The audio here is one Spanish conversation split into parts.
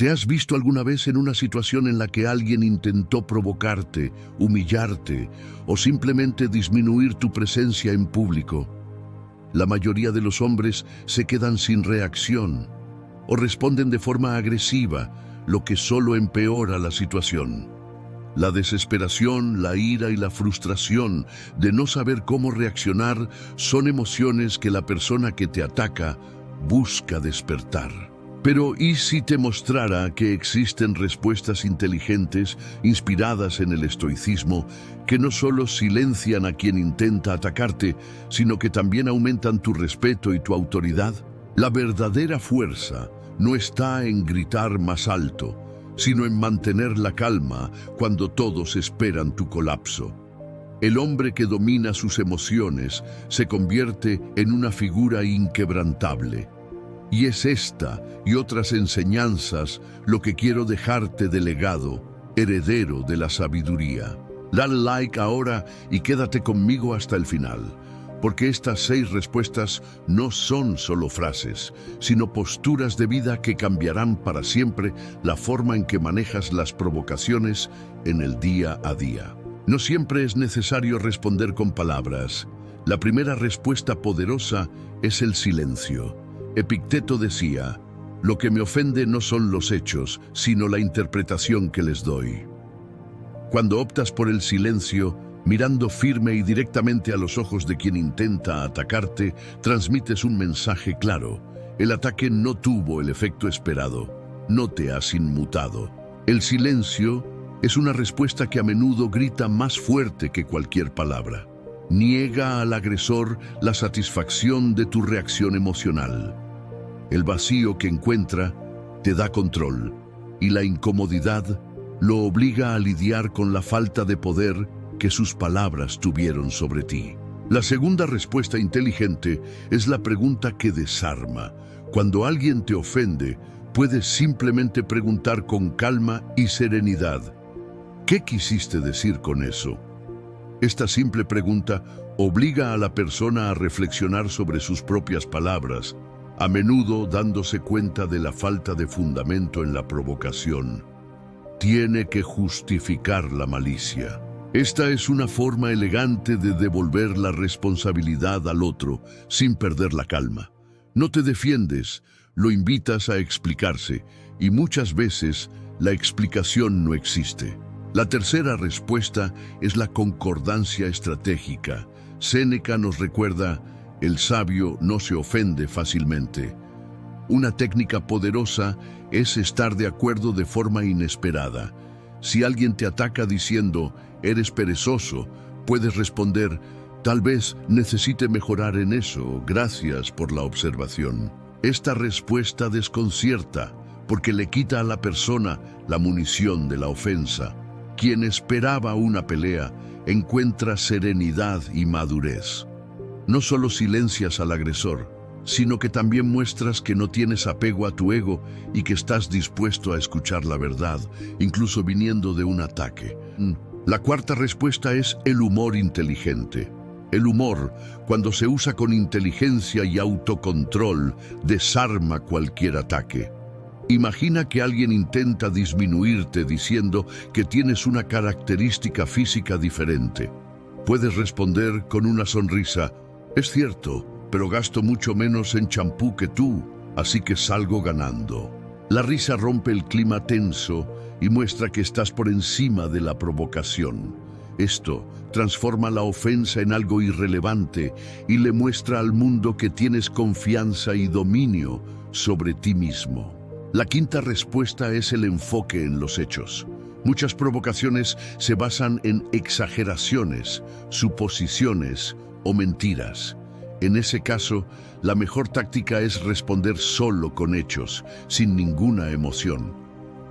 ¿Te has visto alguna vez en una situación en la que alguien intentó provocarte, humillarte o simplemente disminuir tu presencia en público? La mayoría de los hombres se quedan sin reacción o responden de forma agresiva, lo que solo empeora la situación. La desesperación, la ira y la frustración de no saber cómo reaccionar son emociones que la persona que te ataca busca despertar. Pero ¿y si te mostrara que existen respuestas inteligentes, inspiradas en el estoicismo, que no solo silencian a quien intenta atacarte, sino que también aumentan tu respeto y tu autoridad? La verdadera fuerza no está en gritar más alto, sino en mantener la calma cuando todos esperan tu colapso. El hombre que domina sus emociones se convierte en una figura inquebrantable. Y es esta y otras enseñanzas lo que quiero dejarte de legado, heredero de la sabiduría. Dale like ahora y quédate conmigo hasta el final, porque estas 6 respuestas no son solo frases, sino posturas de vida que cambiarán para siempre la forma en que manejas las provocaciones en el día a día. No siempre es necesario responder con palabras. La primera respuesta poderosa es el silencio. Epicteto decía: lo que me ofende no son los hechos, sino la interpretación que les doy. Cuando optas por el silencio, mirando firme y directamente a los ojos de quien intenta atacarte, transmites un mensaje claro. El ataque no tuvo el efecto esperado, no te has inmutado. El silencio es una respuesta que a menudo grita más fuerte que cualquier palabra. Niega al agresor la satisfacción de tu reacción emocional. El vacío que encuentra te da control y la incomodidad lo obliga a lidiar con la falta de poder que sus palabras tuvieron sobre ti. La segunda respuesta inteligente es la pregunta que desarma. Cuando alguien te ofende, puedes simplemente preguntar con calma y serenidad: ¿qué quisiste decir con eso? Esta simple pregunta obliga a la persona a reflexionar sobre sus propias palabras, a menudo dándose cuenta de la falta de fundamento en la provocación. Tiene que justificar la malicia. Esta es una forma elegante de devolver la responsabilidad al otro sin perder la calma. No te defiendes, lo invitas a explicarse, y muchas veces la explicación no existe. La tercera respuesta es la concordancia estratégica. Séneca nos recuerda: el sabio no se ofende fácilmente. Una técnica poderosa es estar de acuerdo de forma inesperada. Si alguien te ataca diciendo «eres perezoso», puedes responder «tal vez necesite mejorar en eso, gracias por la observación». Esta respuesta desconcierta porque le quita a la persona la munición de la ofensa. Quien esperaba una pelea encuentra serenidad y madurez. No solo silencias al agresor, sino que también muestras que no tienes apego a tu ego y que estás dispuesto a escuchar la verdad, incluso viniendo de un ataque. La cuarta respuesta es el humor inteligente. El humor, cuando se usa con inteligencia y autocontrol, desarma cualquier ataque. Imagina que alguien intenta disminuirte diciendo que tienes una característica física diferente. Puedes responder con una sonrisa: «Es cierto, pero gasto mucho menos en champú que tú, así que salgo ganando». La risa rompe el clima tenso y muestra que estás por encima de la provocación. Esto transforma la ofensa en algo irrelevante y le muestra al mundo que tienes confianza y dominio sobre ti mismo. La quinta respuesta es el enfoque en los hechos. Muchas provocaciones se basan en exageraciones, suposiciones o mentiras. En ese caso, la mejor táctica es responder solo con hechos, sin ninguna emoción.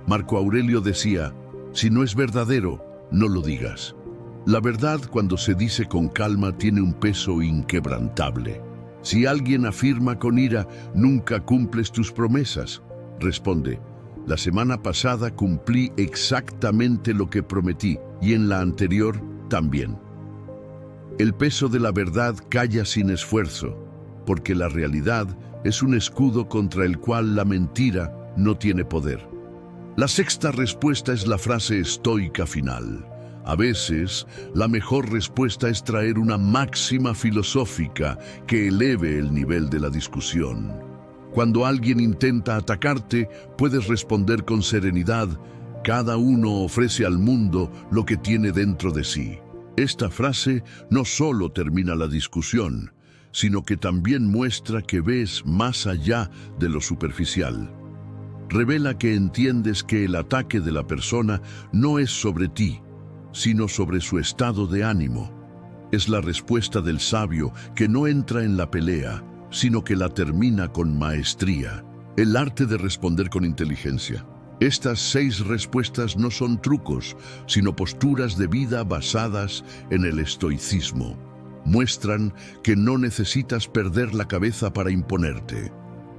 Marco Aurelio decía: si no es verdadero, no lo digas. La verdad, cuando se dice con calma, tiene un peso inquebrantable. Si alguien afirma con ira: nunca cumples tus promesas, responde: la semana pasada cumplí exactamente lo que prometí, y en la anterior también. El peso de la verdad calla sin esfuerzo, porque la realidad es un escudo contra el cual la mentira no tiene poder. La sexta respuesta es la frase estoica final. A veces, la mejor respuesta es traer una máxima filosófica que eleve el nivel de la discusión. Cuando alguien intenta atacarte, puedes responder con serenidad: cada uno ofrece al mundo lo que tiene dentro de sí. Esta frase no solo termina la discusión, sino que también muestra que ves más allá de lo superficial. Revela que entiendes que el ataque de la persona no es sobre ti, sino sobre su estado de ánimo. Es la respuesta del sabio que no entra en la pelea, sino que la termina con maestría. El arte de responder con inteligencia. Estas 6 respuestas no son trucos, sino posturas de vida basadas en el estoicismo. Muestran que no necesitas perder la cabeza para imponerte.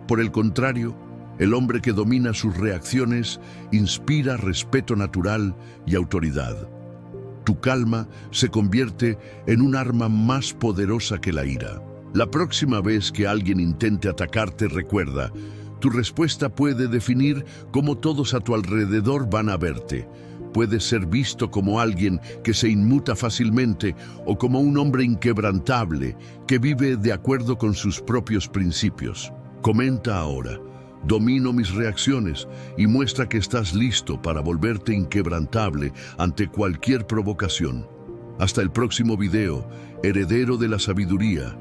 Por el contrario, el hombre que domina sus reacciones inspira respeto natural y autoridad. Tu calma se convierte en un arma más poderosa que la ira. La próxima vez que alguien intente atacarte, recuerda: tu respuesta puede definir cómo todos a tu alrededor van a verte. Puedes ser visto como alguien que se inmuta fácilmente o como un hombre inquebrantable que vive de acuerdo con sus propios principios. Comenta ahora: domino mis reacciones, y muestra que estás listo para volverte inquebrantable ante cualquier provocación. Hasta el próximo video, heredero de la sabiduría.